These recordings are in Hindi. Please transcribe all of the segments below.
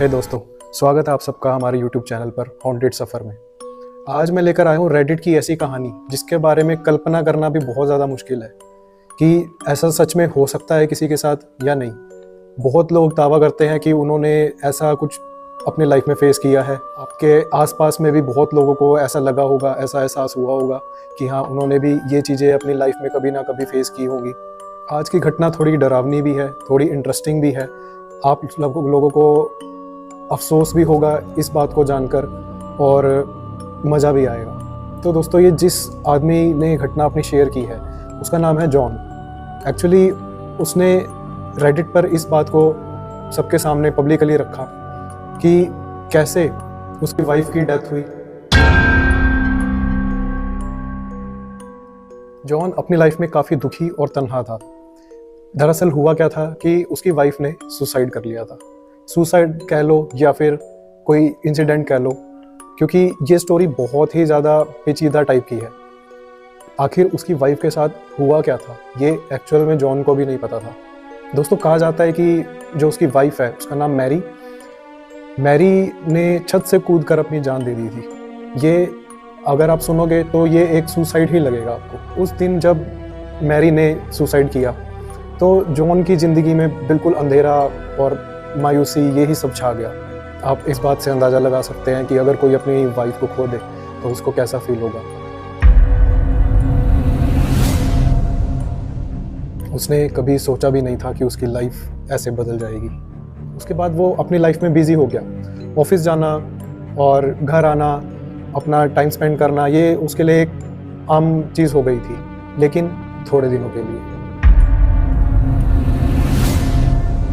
हे दोस्तों, स्वागत है आप सबका हमारे YouTube चैनल पर हॉन्टेड सफ़र में। आज मैं लेकर आया हूँ रेडिट की ऐसी कहानी जिसके बारे में कल्पना करना भी बहुत ज़्यादा मुश्किल है कि ऐसा सच में हो सकता है किसी के साथ या नहीं। बहुत लोग दावा करते हैं कि उन्होंने ऐसा कुछ अपने लाइफ में फेस किया है। आपके आसपास में भी बहुत लोगों को ऐसा लगा होगा, ऐसा एहसास हुआ होगा कि हाँ, उन्होंने भी ये चीज़ें अपनी लाइफ में कभी ना कभी फेस की होंगी। आज की घटना थोड़ी डरावनी भी है, थोड़ी इंटरेस्टिंग भी है। आप लोगों को अफसोस भी होगा इस बात को जानकर और मज़ा भी आएगा। तो दोस्तों, ये जिस आदमी ने घटना अपनी शेयर की है उसका नाम है जॉन। एक्चुअली उसने रेडिट पर इस बात को सबके सामने पब्लिकली रखा कि कैसे उसकी वाइफ की डेथ हुई। जॉन अपनी लाइफ में काफ़ी दुखी और तन्हा था। दरअसल हुआ क्या था कि उसकी वाइफ ने सुसाइड कर लिया था। सुसाइड कह लो या फिर कोई इंसिडेंट कह लो, क्योंकि ये स्टोरी बहुत ही ज़्यादा पेचीदा टाइप की है। आखिर उसकी वाइफ के साथ हुआ क्या था ये एक्चुअल में जॉन को भी नहीं पता था। दोस्तों, कहा जाता है कि जो उसकी वाइफ है उसका नाम मैरी ने छत से कूदकर अपनी जान दे दी थी। ये अगर आप सुनोगे तो ये एक सुसाइड ही लगेगा आपको। उस दिन जब मैरी ने सुसाइड किया तो जॉन की ज़िंदगी में बिल्कुल अंधेरा और मायूसी यही सब छा गया। आप इस बात से अंदाज़ा लगा सकते हैं कि अगर कोई अपनी वाइफ को खो दे तो उसको कैसा फील होगा। उसने कभी सोचा भी नहीं था कि उसकी लाइफ ऐसे बदल जाएगी। उसके बाद वो अपनी लाइफ में बिजी हो गया। ऑफिस जाना और घर आना, अपना टाइम स्पेंड करना, ये उसके लिए एक आम चीज़ हो गई थी, लेकिन थोड़े दिनों के लिए।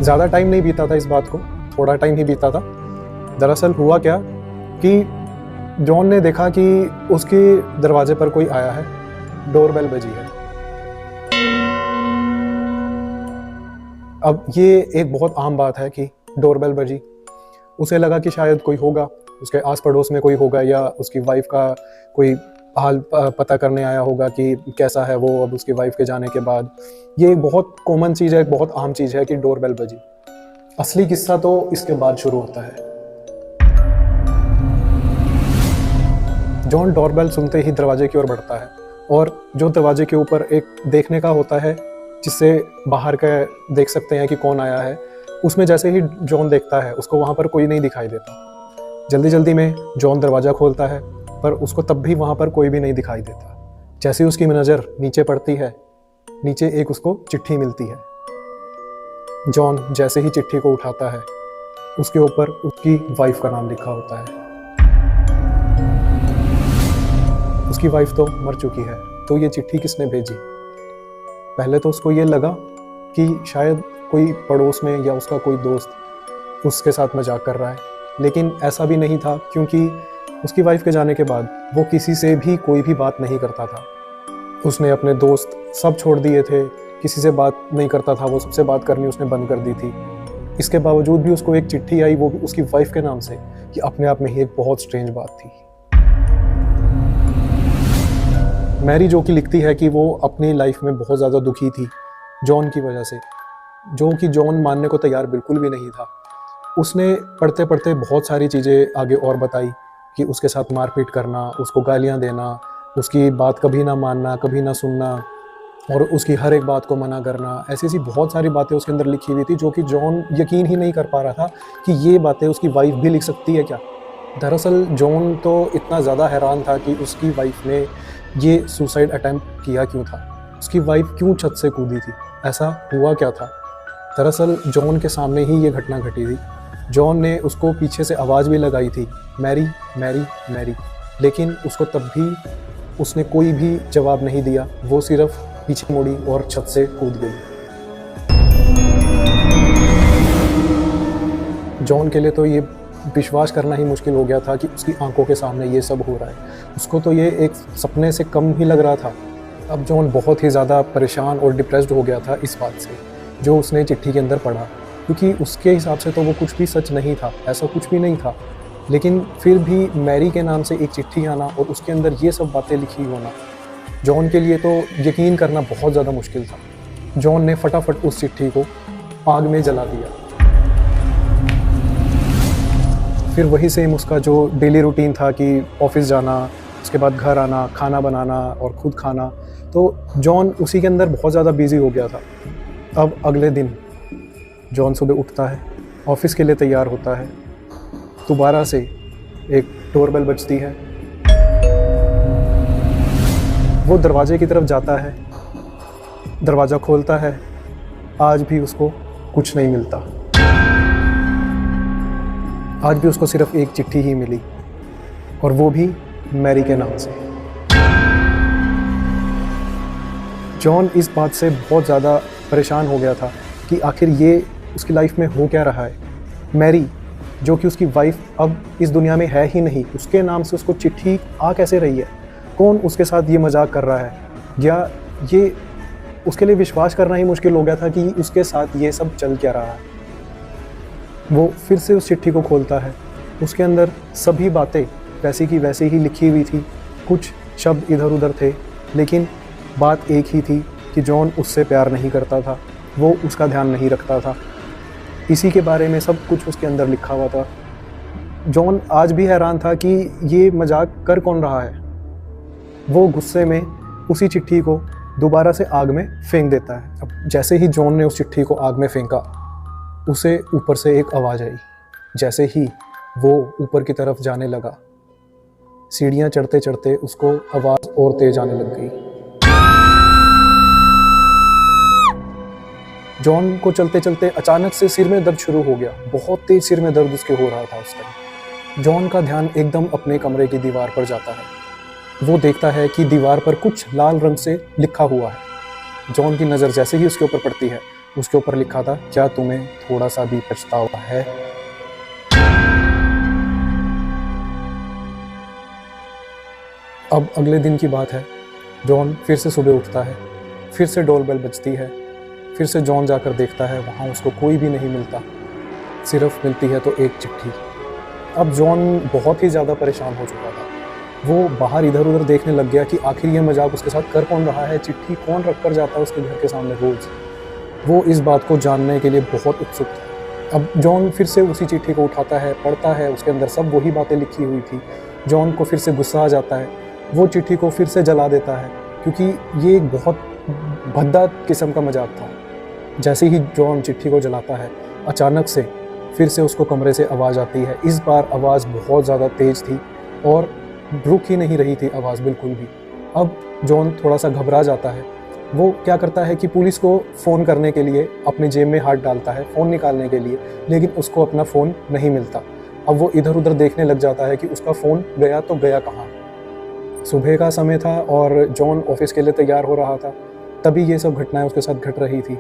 ज़्यादा टाइम नहीं बीता था इस बात को, थोड़ा टाइम ही बीता था। दरअसल हुआ क्या कि जॉन ने देखा कि उसके दरवाजे पर कोई आया है, डोरबेल बजी है। अब ये एक बहुत आम बात है कि डोरबेल बजी। उसे लगा कि शायद कोई होगा, उसके आस पड़ोस में कोई होगा या उसकी वाइफ का कोई हाल पता करने आया होगा कि कैसा है वो अब उसकी वाइफ के जाने के बाद। ये एक बहुत कॉमन चीज़ है, एक बहुत आम चीज़ है कि डोरबेल बजी। असली किस्सा तो इसके बाद शुरू होता है। जॉन डोरबेल सुनते ही दरवाजे की ओर बढ़ता है और जो दरवाजे के ऊपर एक देखने का होता है जिससे बाहर का देख सकते हैं कि कौन आया है, उसमें जैसे ही जॉन देखता है उसको वहाँ पर कोई नहीं दिखाई देता। जल्दी जल्दी में जॉन दरवाज़ा खोलता है पर उसको तब भी वहाँ पर कोई भी नहीं दिखाई देता। जैसे उसकी नज़र नीचे पड़ती है, नीचे एक उसको चिट्ठी मिलती है। जॉन जैसे ही चिट्ठी को उठाता है उसके ऊपर उसकी वाइफ का नाम लिखा होता है। उसकी वाइफ तो मर चुकी है, तो ये चिट्ठी किसने भेजी? पहले तो उसको ये लगा कि शायद कोई पड़ोस में या उसका कोई दोस्त उसके साथ मजाक कर रहा है, लेकिन ऐसा भी नहीं था, क्योंकि उसकी वाइफ के जाने के बाद वो किसी से भी कोई भी बात नहीं करता था। उसने अपने दोस्त सब छोड़ दिए थे, किसी से बात नहीं करता था, वो सबसे बात करनी उसने बंद कर दी थी। इसके बावजूद भी उसको एक चिट्ठी आई, वो भी उसकी वाइफ के नाम से। ये अपने आप में ही एक बहुत स्ट्रेंज बात थी। मैरी जो कि लिखती है कि वो अपनी लाइफ में बहुत ज़्यादा दुखी थी जॉन की वजह से, जो कि जॉन मानने को तैयार बिल्कुल भी नहीं था। उसने पढ़ते पढ़ते बहुत सारी चीज़ें आगे और बताई कि उसके साथ मारपीट करना, उसको गालियाँ देना, उसकी बात कभी ना मानना, कभी ना सुनना और उसकी हर एक बात को मना करना। ऐसी ऐसी बहुत सारी बातें उसके अंदर लिखी हुई थी जो कि जॉन यकीन ही नहीं कर पा रहा था कि ये बातें उसकी वाइफ भी लिख सकती है क्या। दरअसल जॉन तो इतना ज़्यादा हैरान था कि उसकी वाइफ ने ये सुसाइड अटैम्प्ट किया क्यों था, उसकी वाइफ क्यों छत से कूदी थी, ऐसा हुआ क्या था। दरअसल जॉन के सामने ही ये घटना घटी थी। जॉन ने उसको पीछे से आवाज़ भी लगाई थी, मैरी मैरी मैरी, लेकिन उसको तब भी उसने कोई भी जवाब नहीं दिया। वो सिर्फ पीछे मुड़ी और छत से कूद गई। जॉन के लिए तो ये विश्वास करना ही मुश्किल हो गया था कि उसकी आंखों के सामने ये सब हो रहा है। उसको तो ये एक सपने से कम ही लग रहा था। अब जॉन बहुत ही ज़्यादा परेशान और डिप्रेस्ड हो गया था इस बात से जो उसने चिट्ठी के अंदर पढ़ा, क्योंकि उसके हिसाब से तो वो कुछ भी सच नहीं था, ऐसा कुछ भी नहीं था। लेकिन फिर भी मैरी के नाम से एक चिट्ठी आना और उसके अंदर ये सब बातें लिखी होना, जॉन के लिए तो यकीन करना बहुत ज़्यादा मुश्किल था। जॉन ने फटाफट उस चिट्ठी को आग में जला दिया। फिर वही सेम उसका जो डेली रूटीन था कि ऑफिस जाना, उसके बाद घर आना, खाना बनाना और खुद खाना, तो जॉन उसी के अंदर बहुत ज़्यादा बिजी हो गया था। अब अगले दिन जॉन सुबह उठता है, ऑफिस के लिए तैयार होता है, दोबारा से एक डोरबेल बजती है। वो दरवाजे की तरफ जाता है, दरवाज़ा खोलता है, आज भी उसको कुछ नहीं मिलता। आज भी उसको सिर्फ एक चिट्ठी ही मिली, और वो भी मैरी के नाम से। जॉन इस बात से बहुत ज़्यादा परेशान हो गया था कि आखिर ये उसकी लाइफ में हो क्या रहा है। मैरी, जो कि उसकी वाइफ अब इस दुनिया में है ही नहीं, उसके नाम से उसको चिट्ठी आ कैसे रही है? कौन उसके साथ ये मजाक कर रहा है? या ये उसके लिए विश्वास करना ही मुश्किल हो गया था कि उसके साथ ये सब चल क्या रहा है। वो फिर से उस चिट्ठी को खोलता है, उसके अंदर सभी बातें वैसी की वैसी ही लिखी हुई थी। कुछ शब्द इधर उधर थे, लेकिन बात एक ही थी कि जॉन उससे प्यार नहीं करता था, वो उसका ध्यान नहीं रखता था। इसी के बारे में सब कुछ उसके अंदर लिखा हुआ था। जॉन आज भी हैरान था कि ये मजाक कर कौन रहा है। वो गुस्से में उसी चिट्ठी को दोबारा से आग में फेंक देता है। अब जैसे ही जॉन ने उस चिट्ठी को आग में फेंका, उसे ऊपर से एक आवाज़ आई। जैसे ही वो ऊपर की तरफ जाने लगा, सीढ़ियाँ चढ़ते चढ़ते उसको आवाज़ और तेज आने लग गई। जॉन को चलते चलते अचानक से सिर में दर्द शुरू हो गया। बहुत तेज सिर में दर्द उसके हो रहा था उस टाइम। जॉन का ध्यान एकदम अपने कमरे की दीवार पर जाता है। वो देखता है कि दीवार पर कुछ लाल रंग से लिखा हुआ है। जॉन की नज़र जैसे ही उसके ऊपर पड़ती है, उसके ऊपर लिखा था, क्या तुम्हें थोड़ा सा भी पछतावा है? अब अगले दिन की बात है। जॉन फिर से सुबह उठता है, फिर से डोरबेल बजती है, फिर से जॉन जाकर देखता है, वहाँ उसको कोई भी नहीं मिलता, सिर्फ मिलती है तो एक चिट्ठी। अब जॉन बहुत ही ज़्यादा परेशान हो चुका था। वो बाहर इधर उधर देखने लग गया कि आखिर ये मजाक उसके साथ कर कौन रहा है, चिट्ठी कौन रख कर जाता है उसके घर के सामने रोज़। वो इस बात को जानने के लिए बहुत उत्सुक था। अब जॉन फिर से उसी चिट्ठी को उठाता है, पढ़ता है, उसके अंदर सब वही बातें लिखी हुई थी। जॉन को फिर से गुस्सा आ जाता है, वो चिट्ठी को फिर से जला देता है, क्योंकि ये एक बहुत भद्दा किस्म का मजाक था। जैसे ही जॉन चिट्ठी को जलाता है, अचानक से फिर से उसको कमरे से आवाज़ आती है। इस बार आवाज़ बहुत ज़्यादा तेज़ थी और रुक ही नहीं रही थी आवाज़ बिल्कुल भी। अब जॉन थोड़ा सा घबरा जाता है। वो क्या करता है कि पुलिस को फ़ोन करने के लिए अपने जेब में हाथ डालता है फ़ोन निकालने के लिए, लेकिन उसको अपना फ़ोन नहीं मिलता। अब वो इधर उधर देखने लग जाता है कि उसका फ़ोन गया तो गया कहाँ। सुबह का समय था और जॉन ऑफिस के लिए तैयार हो रहा था, तभी ये सब घटनाएं उसके साथ घट रही थी।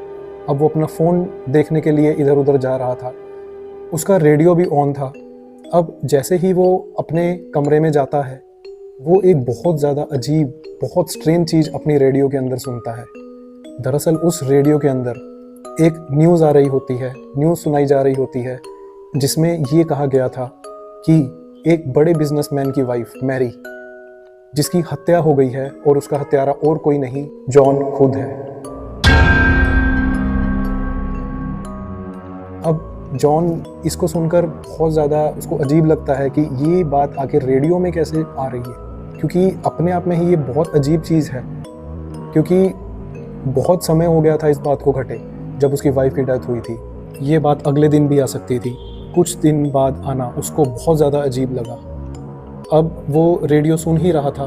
अब वो अपना फ़ोन देखने के लिए इधर उधर जा रहा था, उसका रेडियो भी ऑन था। अब जैसे ही वो अपने कमरे में जाता है, वो एक बहुत ज़्यादा अजीब, बहुत स्ट्रेंज चीज़ अपनी रेडियो के अंदर सुनता है। दरअसल उस रेडियो के अंदर एक न्यूज़ आ रही होती है, न्यूज़ सुनाई जा रही होती है, जिसमें ये कहा गया था कि एक बड़े बिजनेसमैन की वाइफ मैरी, जिसकी हत्या हो गई है और उसका हत्यारा और कोई नहीं, जॉन खुद है। अब जॉन इसको सुनकर बहुत ज़्यादा उसको अजीब लगता है कि ये बात आखिर रेडियो में कैसे आ रही है, क्योंकि अपने आप में ही ये बहुत अजीब चीज़ है, क्योंकि बहुत समय हो गया था इस बात को घटे जब उसकी वाइफ की डेथ हुई थी। ये बात अगले दिन भी आ सकती थी, कुछ दिन बाद आना उसको बहुत ज़्यादा अजीब लगा। अब वो रेडियो सुन ही रहा था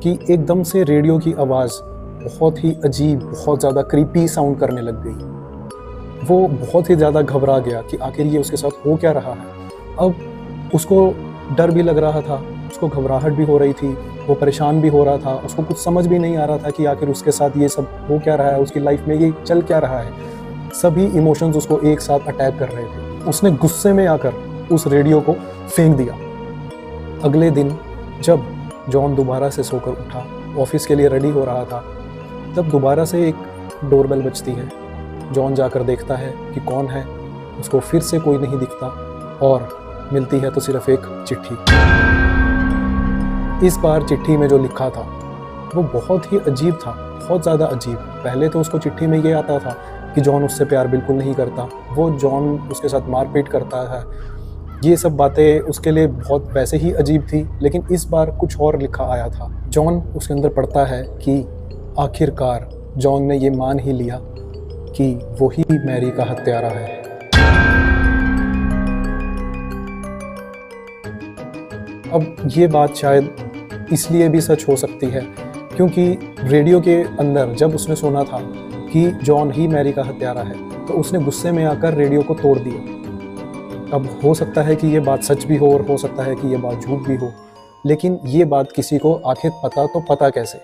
कि एकदम से रेडियो की आवाज़ बहुत ही अजीब, बहुत ज़्यादा क्रीपी साउंड करने लग गई। वो बहुत ही ज़्यादा घबरा गया कि आखिर ये उसके साथ हो क्या रहा है। अब उसको डर भी लग रहा था, उसको घबराहट भी हो रही थी, वो परेशान भी हो रहा था, उसको कुछ समझ भी नहीं आ रहा था कि आखिर उसके साथ ये सब हो क्या रहा है, उसकी लाइफ में ये चल क्या रहा है। सभी इमोशंस उसको एक साथ अटैक कर रहे थे। उसने गुस्से में आकर उस रेडियो को फेंक दिया। अगले दिन जब जॉन दोबारा से सोकर उठा, ऑफिस के लिए रेडी हो रहा था, तब दोबारा से एक डोरबेल बजती है। जॉन जाकर देखता है कि कौन है, उसको फिर से कोई नहीं दिखता और मिलती है तो सिर्फ एक चिट्ठी। इस बार चिट्ठी में जो लिखा था वो बहुत ही अजीब था, बहुत ज़्यादा अजीब। पहले तो उसको चिट्ठी में ये आता था कि जॉन उससे प्यार बिल्कुल नहीं करता, वो जॉन उसके साथ मारपीट करता है, ये सब बातें उसके लिए बहुत वैसे ही अजीब थी, लेकिन इस बार कुछ और लिखा आया था। जॉन उसके अंदर पढ़ता है कि आखिरकार जॉन ने ये मान ही लिया कि वही मैरी का हत्यारा है। अब ये बात शायद इसलिए भी सच हो सकती है क्योंकि रेडियो के अंदर जब उसने सुना था कि जॉन ही मैरी का हत्यारा है, तो उसने गुस्से में आकर रेडियो को तोड़ दिया। अब हो सकता है कि ये बात सच भी हो और हो सकता है कि ये बात झूठ भी हो, लेकिन ये बात किसी को आखिर पता कैसे।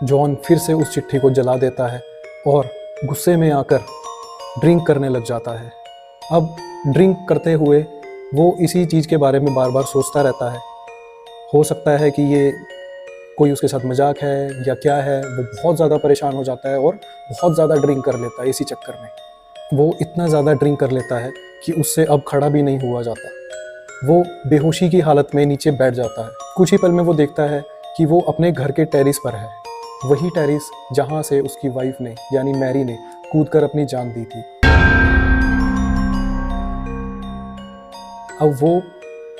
जॉन फिर से उस चिट्ठी को जला देता है और गुस्से में आकर ड्रिंक करने लग जाता है। अब ड्रिंक करते हुए वो इसी चीज़ के बारे में बार बार सोचता रहता है। हो सकता है कि ये कोई उसके साथ मजाक है या क्या है। वो बहुत ज़्यादा परेशान हो जाता है और बहुत ज़्यादा ड्रिंक कर लेता है। इसी चक्कर में वो इतना ज़्यादा ड्रिंक कर लेता है कि उससे अब खड़ा भी नहीं हुआ जाता। वो बेहोशी की हालत में नीचे बैठ जाता है। कुछ ही पल में वो देखता है कि वो अपने घर के टेरिस पर है, वही टेरिस जहाँ से उसकी वाइफ ने यानी मैरी ने कूदकर अपनी जान दी थी। अब वो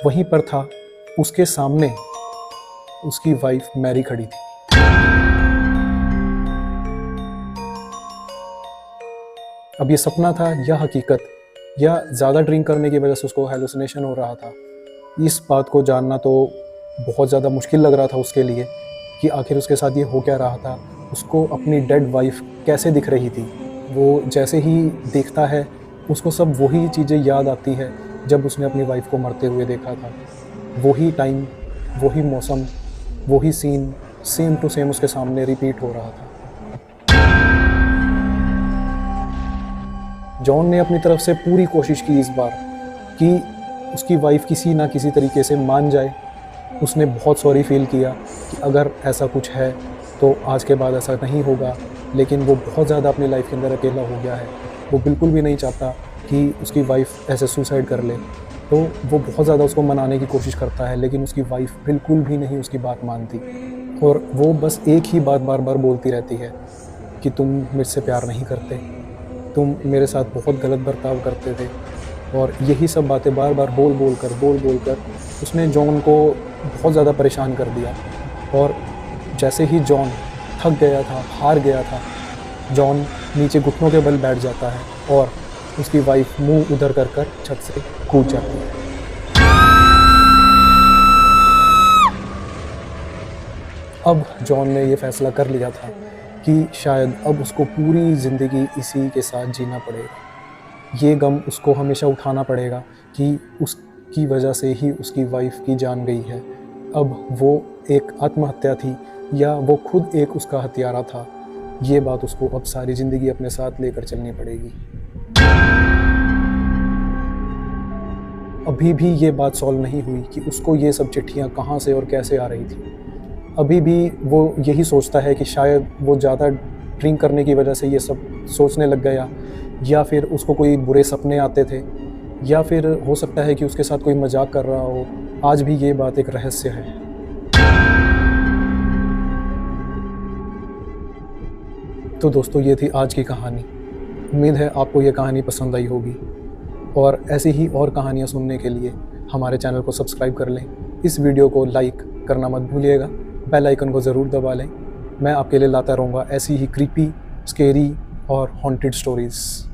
वहीं पर था, उसके सामने उसकी वाइफ मैरी खड़ी थी। अब ये सपना था या हकीकत, या ज़्यादा ड्रिंक करने की वजह से उसको हेलुसिनेशन हो रहा था, इस बात को जानना तो बहुत ज़्यादा मुश्किल लग रहा था उसके लिए कि आखिर उसके साथ ये हो क्या रहा था। उसको अपनी डेड वाइफ कैसे दिख रही थी। वो जैसे ही देखता है उसको सब वही चीज़ें याद आती है जब उसने अपनी वाइफ को मरते हुए देखा था। वही टाइम, वही मौसम, वही सीन सेम टू सेम उसके सामने रिपीट हो रहा था। जॉन ने अपनी तरफ से पूरी कोशिश की इस बार कि उसकी वाइफ किसी ना किसी तरीके से मान जाए। उसने बहुत सॉरी फील किया कि अगर ऐसा कुछ है तो आज के बाद ऐसा नहीं होगा, लेकिन वो बहुत ज़्यादा अपनी लाइफ के अंदर अकेला हो गया है। वो बिल्कुल भी नहीं चाहता कि उसकी वाइफ ऐसे सुसाइड कर ले, तो वो बहुत ज़्यादा उसको मनाने की कोशिश करता है, लेकिन उसकी वाइफ बिल्कुल भी नहीं उसकी बात मानती और वो बस एक ही बात बार बार बोलती रहती है कि तुम मुझसे प्यार नहीं करते, तुम मेरे साथ बहुत गलत बर्ताव करते थे। और यही सब बातें बार बार बोल बोल कर उसने जॉन को बहुत ज़्यादा परेशान कर दिया। और जैसे ही जॉन थक गया था, हार गया था, जॉन नीचे घुटनों के बल बैठ जाता है और उसकी वाइफ मुंह उधर कर छत से कूद जाती है। अब जॉन ने ये फैसला कर लिया था कि शायद अब उसको पूरी ज़िंदगी इसी के साथ जीना पड़ेगा। ये गम उसको हमेशा उठाना पड़ेगा कि उसकी वजह से ही उसकी वाइफ की जान गई है। अब वो एक आत्महत्या थी या वो खुद एक उसका हत्यारा था, ये बात उसको अब सारी ज़िंदगी अपने साथ लेकर चलनी पड़ेगी। अभी भी ये बात सॉल्व नहीं हुई कि उसको ये सब चिट्ठियाँ कहाँ से और कैसे आ रही थी। अभी भी वो यही सोचता है कि शायद वो ज़्यादा ड्रिंक करने की वजह से ये सब सोचने लग गया, या फिर उसको कोई बुरे सपने आते थे, या फिर हो सकता है कि उसके साथ कोई मजाक कर रहा हो। आज भी ये बात एक रहस्य है। तो दोस्तों, ये थी आज की कहानी। उम्मीद है आपको ये कहानी पसंद आई होगी, और ऐसी ही और कहानियाँ सुनने के लिए हमारे चैनल को सब्सक्राइब कर लें। इस वीडियो को लाइक करना मत भूलिएगा, बेल आइकन को ज़रूर दबा लें। मैं आपके लिए लाता रहूँगा ऐसी ही क्रीपी, स्केरी और हॉन्टेड स्टोरीज़।